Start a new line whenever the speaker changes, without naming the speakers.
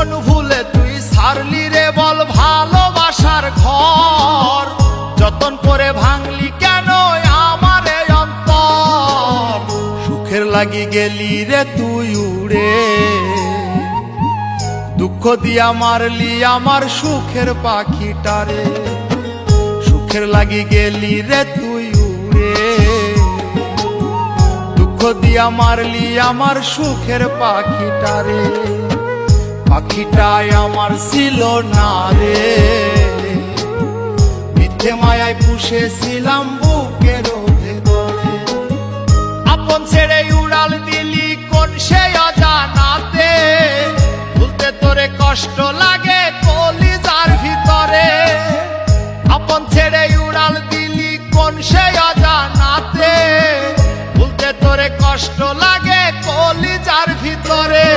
কোন ভুলে তুই ছাড়লি রে বল ভালোবাসার ঘর, যতন করে ভাঙলি কেন আমার এই অন্তর। সুখের লাগি গেলি রে তুই উড়ে, দুঃখ দিয়া মারলি আমার সুখের পাখিটারে। সুখের লাগি গেলি রে তুই উড়ে, দুঃখ দিয়া মারলি আমার সুখের পাখিটারে। পাখিটাই আমার ছিল না রে, মিথ্যে মায়ায় পুষেছিলাম বুকের ভেতরে। আপন ছেড়ে উড়াল দিলি কোন সে অজানাতে, ভুলতে তোরে কষ্ট লাগে কলিজার ভিতরে। আপন ছেড়ে উড়াল দিলি কোন সে অজানাতে, ভুলতে তোরে কষ্ট লাগে কলিজার ভিতরে।